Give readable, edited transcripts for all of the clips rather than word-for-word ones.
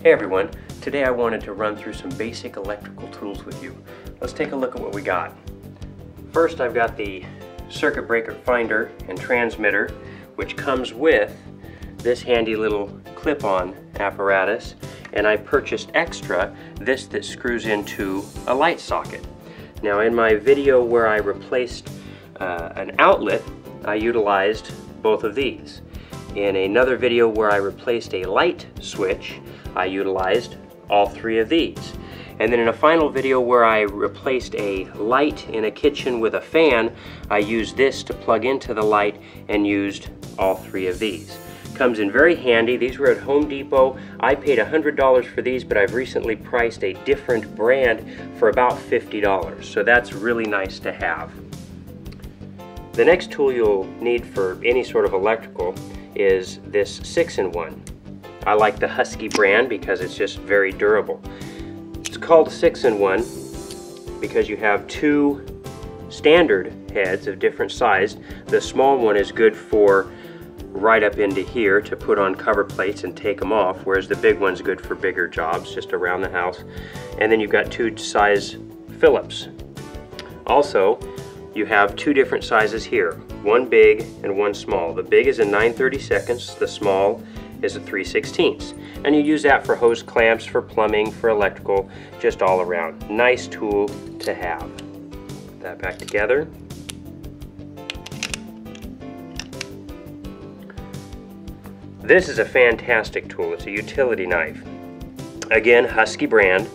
Hey everyone, today I wanted to run through some basic electrical tools with you. Let's take a look at what we got. First, I've got the circuit breaker finder and transmitter, which comes with this handy little clip-on apparatus, and I purchased extra this that screws into a light socket. Now, in my video where I replaced an outlet, I utilized both of these. In another video where I replaced a light switch, I utilized all three of these. And then in a final video where I replaced a light in a kitchen with a fan, I used this to plug into the light and used all three of these. Comes in very handy. These were at Home Depot. I paid $100 for these, but I've recently priced a different brand for about $50. So that's really nice to have. The next tool you'll need for any sort of electrical is this 6-in-1. I like the Husky brand because it's just very durable. It's called 6-in-1 because you have two standard heads of different size. The small one is good for right up into here to put on cover plates and take them off, whereas the big one's good for bigger jobs, just around the house. And then you've got two size Phillips. Also, you have two different sizes here, one big and one small. The big is a 9/32, the small is a 3/16. And you use that for hose clamps, for plumbing, for electrical, just all around. Nice tool to have. Put that back together. This is a fantastic tool. It's a utility knife. Again, Husky brand.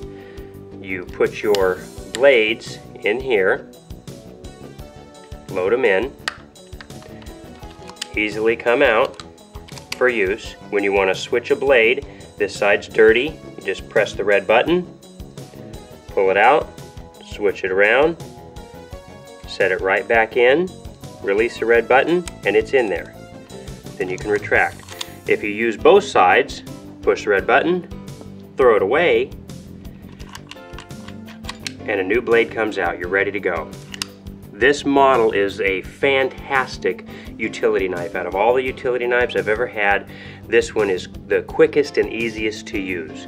You put your blades in here, load them in, easily come out for use. When you want to switch a blade, this side's dirty, you just press the red button, pull it out, switch it around, set it right back in, release the red button, and it's in there. Then you can retract. If you use both sides, push the red button, throw it away, and a new blade comes out. You're ready to go. This model is a fantastic utility knife. Out of all the utility knives I've ever had, this one is the quickest and easiest to use.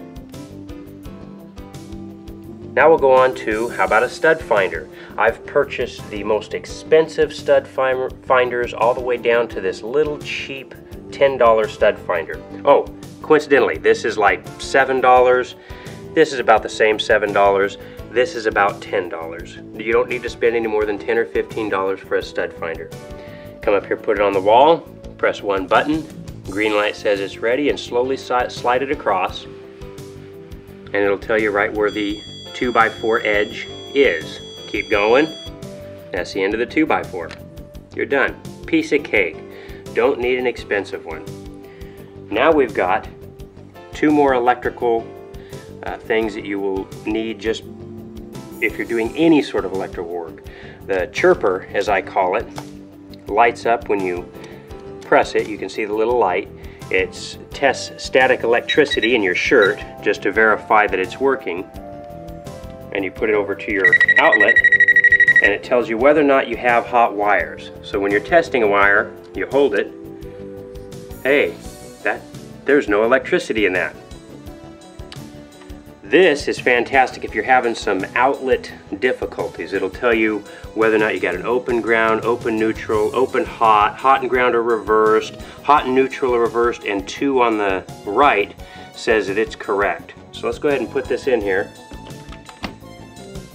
Now we'll go on to, how about a stud finder? I've purchased the most expensive stud finders all the way down to this little cheap $10 stud finder. Oh, coincidentally, this is like $7. This is about the same $7. This is about $10. You don't need to spend any more than $10 or $15 for a stud finder. Come up here, put it on the wall, press one button, green light says it's ready, and slowly slide it across, and it'll tell you right where the 2x4 edge is. Keep going. That's the end of the 2x4. You're done. Piece of cake. Don't need an expensive one. Now we've got two more electrical things that you will need just if you're doing any sort of electrical work. The chirper, as I call it, lights up when you press it. You can see the little light. It tests static electricity in your shirt just to verify that it's working. And you put it over to your outlet, and it tells you whether or not you have hot wires. So when you're testing a wire, you hold it. Hey, there's no electricity in that. This is fantastic if you're having some outlet difficulties. It'll tell you whether or not you got an open ground, open neutral, open hot, hot and ground are reversed, hot and neutral are reversed, and 2 on the right says that it's correct. So let's go ahead and put this in here.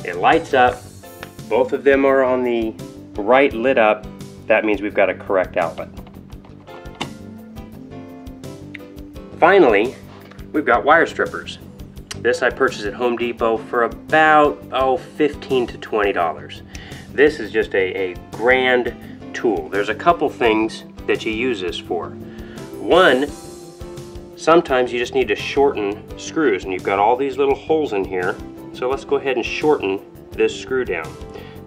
It lights up. Both of them are on the right lit up. That means we've got a correct outlet. Finally, we've got wire strippers. This I purchased at Home Depot for about $15 to $20. This is just a grand tool. There's a couple things that you use this for. One, sometimes you just need to shorten screws, and you've got all these little holes in here. So let's go ahead and shorten this screw down.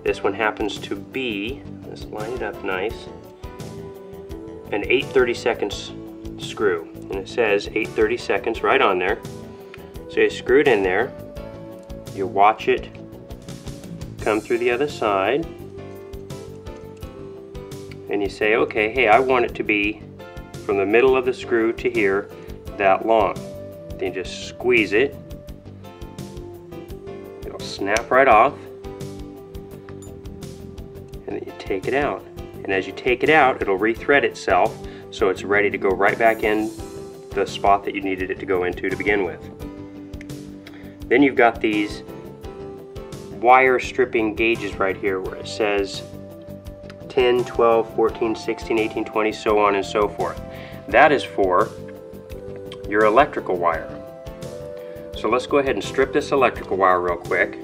This one happens to be, let's line it up nice, an 8/32 screw. And it says 8/32 right on there. So you screw it in there, you watch it come through the other side, and you say, okay, hey, I want it to be from the middle of the screw to here, that long. Then you just squeeze it. It'll snap right off. And then you take it out. And as you take it out, it'll rethread itself so it's ready to go right back in the spot that you needed it to go into to begin with. Then you've got these wire stripping gauges right here where it says 10, 12, 14, 16, 18, 20, so on and so forth. That is for your electrical wire. So let's go ahead and strip this electrical wire real quick.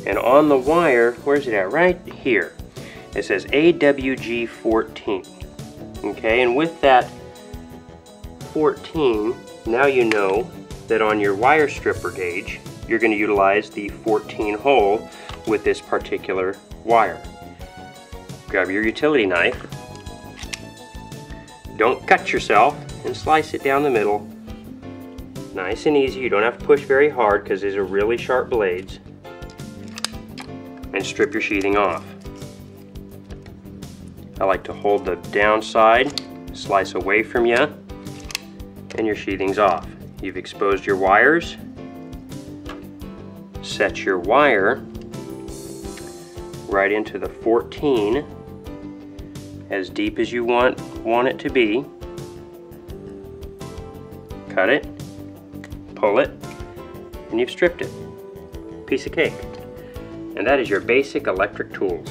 And on the wire, where's it at? Right here. It says AWG 14. Okay, and with that 14, now you know that on your wire stripper gauge, you're going to utilize the 14 hole with this particular wire. Grab your utility knife. Don't cut yourself and slice it down the middle. Nice and easy. You don't have to push very hard because these are really sharp blades. And strip your sheathing off. I like to hold the downside, slice away from you, and your sheathing's off. You've exposed your wires. Set your wire right into the 14 as deep as you want it to be. Cut it, pull it, and you've stripped it. Piece of cake. And that is your basic electric tools.